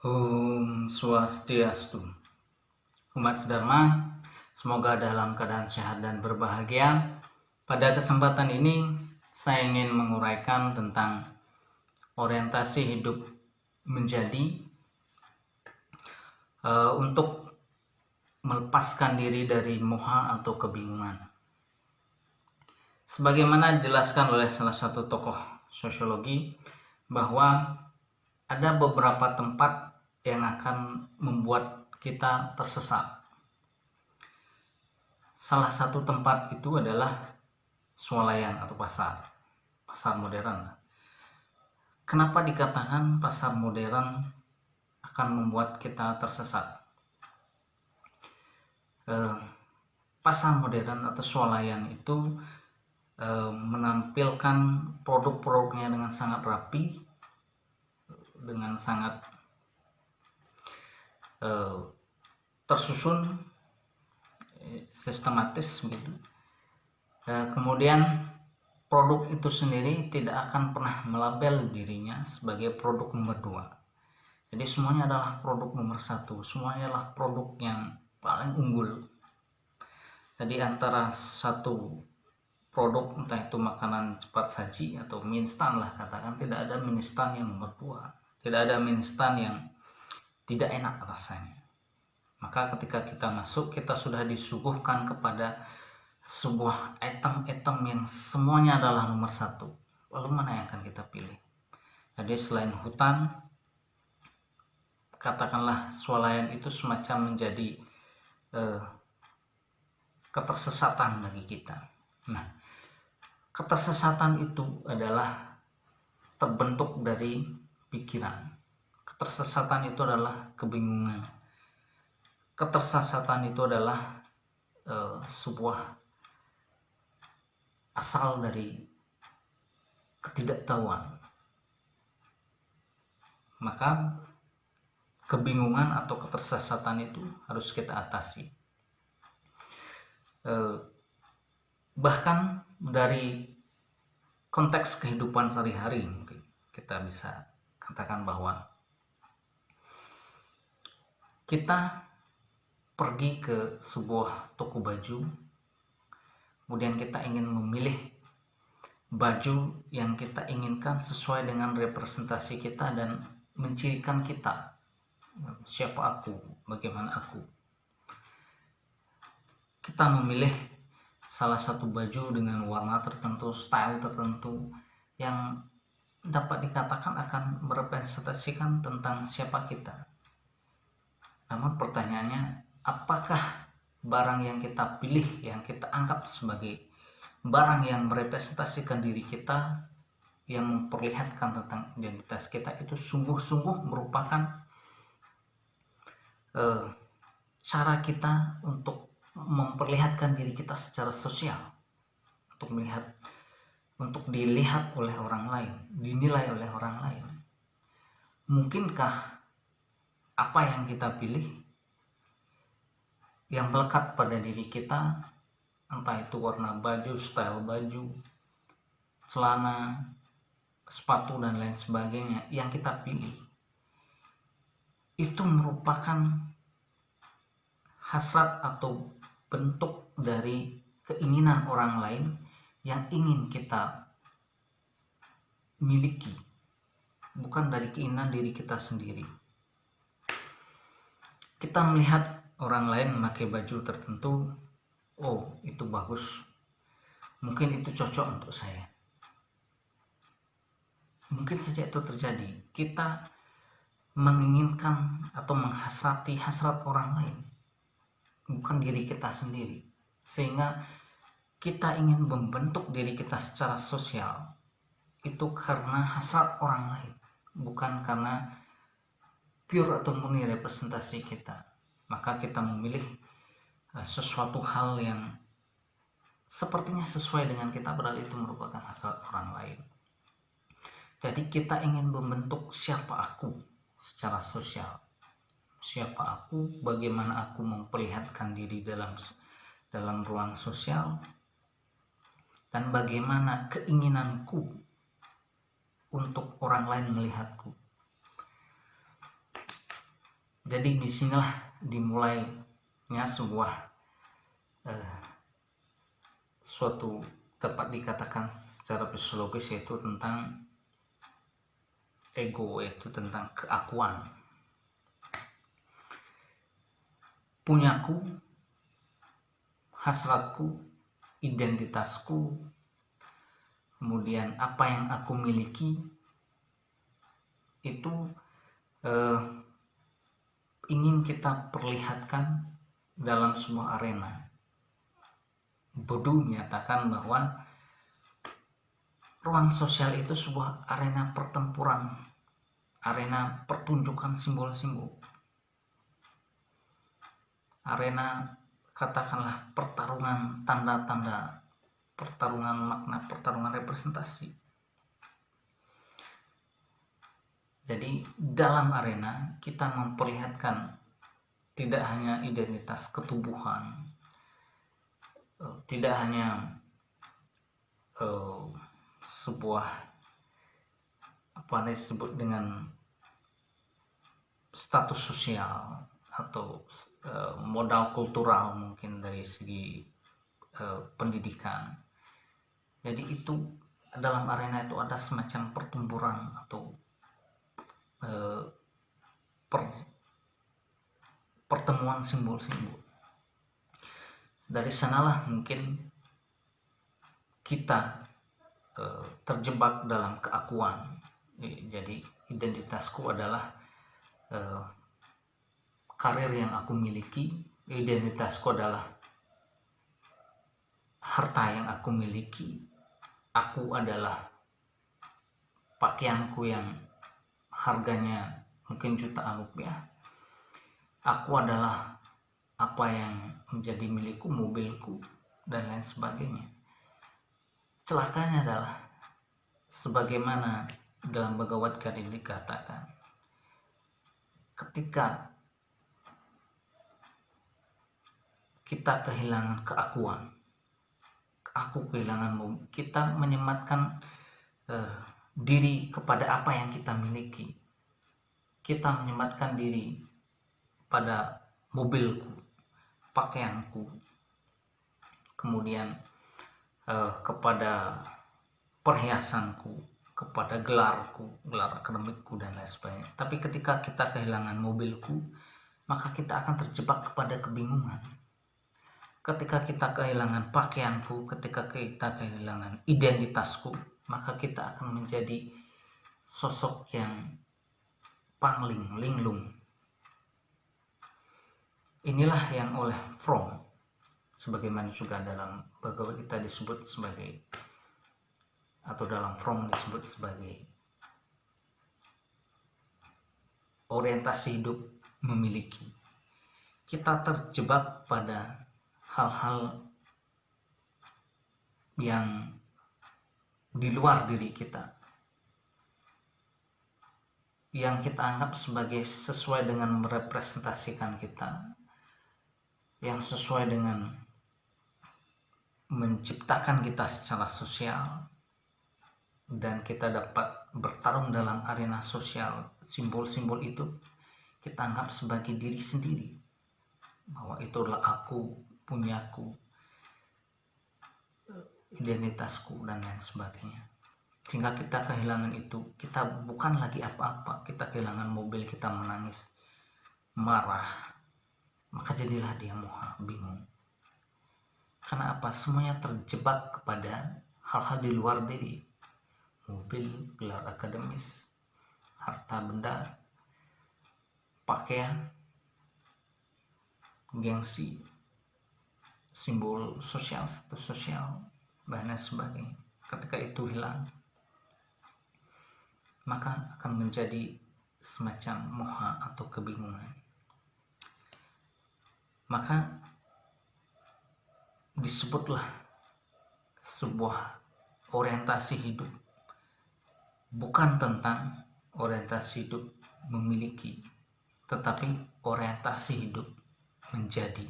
Om Swastiastu. Umat sedharma, semoga dalam keadaan sehat dan berbahagia. Pada kesempatan ini, saya ingin menguraikan tentang orientasi hidup menjadi untuk melepaskan diri dari moha atau kebingungan. Sebagaimana dijelaskan oleh salah satu tokoh sosiologi, bahwa ada beberapa tempat yang akan membuat kita tersesat. Salah satu tempat itu adalah swalayan atau pasar modern. Kenapa dikatakan pasar modern akan membuat kita tersesat? Pasar modern atau swalayan itu menampilkan produk-produknya dengan sangat rapi, dengan sangat tersusun, sistematis begitu. Kemudian produk itu sendiri tidak akan pernah melabel dirinya sebagai produk nomor 2. Jadi semuanya adalah produk nomor 1, semuanya adalah produk yang paling unggul. Jadi antara satu produk, entah itu makanan cepat saji atau mie instan lah katakan, tidak ada mie instan yang nomor 2, tidak ada mie instan yang tidak enak rasanya. Maka ketika kita masuk, kita sudah disuguhkan kepada sebuah item-item yang semuanya adalah nomor 1. Lalu mana yang akan kita pilih? Jadi selain hutan, katakanlah swalayan itu semacam menjadi ketersesatan bagi kita. Nah, ketersesatan itu adalah terbentuk dari pikiran. Ketersesatan itu adalah kebingungan. Ketersesatan itu adalah sebuah asal dari ketidaktahuan. Maka kebingungan atau ketersesatan itu harus kita atasi. Bahkan dari konteks kehidupan sehari-hari, kita bisa katakan bahwa kita pergi ke sebuah toko baju, kemudian kita ingin memilih baju yang kita inginkan sesuai dengan representasi kita dan mencirikan kita. Siapa aku, bagaimana aku. Kita memilih salah satu baju dengan warna tertentu, style tertentu yang dapat dikatakan akan merepresentasikan tentang siapa kita. Namun pertanyaannya, apakah barang yang kita pilih, yang kita anggap sebagai barang yang merepresentasikan diri kita, yang memperlihatkan tentang identitas kita, itu sungguh-sungguh merupakan cara kita untuk memperlihatkan diri kita secara sosial, untuk dilihat oleh orang lain, dinilai oleh orang lain. Mungkinkah apa yang kita pilih, yang melekat pada diri kita, entah itu warna baju, style baju, celana, sepatu, dan lain sebagainya, yang kita pilih, itu merupakan hasrat atau bentuk dari keinginan orang lain yang ingin kita miliki, bukan dari keinginan diri kita sendiri. Kita melihat orang lain memakai baju tertentu, oh itu bagus, mungkin itu cocok untuk saya. Mungkin saja itu terjadi, kita menginginkan atau menghasrati hasrat orang lain, bukan diri kita sendiri, sehingga kita ingin membentuk diri kita secara sosial itu karena hasrat orang lain, bukan karena pure atau murni representasi kita. Maka kita memilih sesuatu hal yang sepertinya sesuai dengan kita, padahal itu merupakan hasrat orang lain. Jadi kita ingin membentuk siapa aku secara sosial. Siapa aku, bagaimana aku memperlihatkan diri dalam ruang sosial, dan bagaimana keinginanku untuk orang lain melihatku. Jadi disinilah dimulainya suatu dapat dikatakan secara psikologis, yaitu tentang ego, yaitu tentang keakuan. Punyaku, hasratku, identitasku, kemudian apa yang aku miliki itu ingin kita perlihatkan dalam sebuah arena. Bodoh menyatakan bahwa ruang sosial itu sebuah arena pertempuran, arena pertunjukan simbol-simbol, arena katakanlah pertarungan tanda-tanda, pertarungan makna, pertarungan representasi. Jadi dalam arena kita memperlihatkan tidak hanya identitas ketubuhan, tidak hanya sebuah apa yang disebut dengan status sosial atau modal kultural, mungkin dari segi pendidikan. Jadi itu dalam arena itu ada semacam pertempuran atau pertemuan simbol-simbol. Dari sanalah mungkin kita terjebak dalam keakuan. Jadi identitasku adalah karir yang aku miliki, identitasku adalah harta yang aku miliki, aku adalah pakaianku yang harganya mungkin jutaan rupiah, aku adalah apa yang menjadi milikku, mobilku, dan lain sebagainya. Celakanya adalah sebagaimana dalam Bhagavad Gita dikatakan, ketika kita kehilangan keakuan, aku kehilangan, kita menyematkan diri kepada apa yang kita miliki, kita menyematkan diri pada mobilku, pakaianku, kemudian kepada perhiasanku, kepada gelarku, gelar akademikku, dan lain sebagainya. Tapi ketika kita kehilangan mobilku, maka kita akan terjebak kepada kebingungan. Ketika kita kehilangan pakaianku, ketika kita kehilangan identitasku, maka kita akan menjadi sosok yang pangling, linglung. Inilah yang oleh Fromm, sebagaimana juga dalam Bhagavad Gita disebut sebagai, atau dalam Fromm disebut sebagai orientasi hidup memiliki. Kita terjebak pada hal-hal yang di luar diri kita, yang kita anggap sebagai sesuai dengan merepresentasikan kita, yang sesuai dengan menciptakan kita secara sosial, dan kita dapat bertarung dalam arena sosial. Simbol-simbol itu kita anggap sebagai diri sendiri, bahwa itu adalah aku, punyaku, identitasku, dan lain sebagainya. Sehingga kita kehilangan itu, kita bukan lagi apa-apa. Kita kehilangan mobil, kita menangis, marah, maka jadilah dia moha, bingung. Karena apa? Semuanya terjebak kepada hal-hal di luar diri. Mobil, gelar akademis, harta benda, pakaian, gengsi, simbol sosial, status sosial, dan lain sebagainya. Ketika itu hilang, maka akan menjadi semacam moha atau kebingungan. Maka disebutlah sebuah orientasi hidup bukan tentang orientasi hidup memiliki, tetapi orientasi hidup menjadi.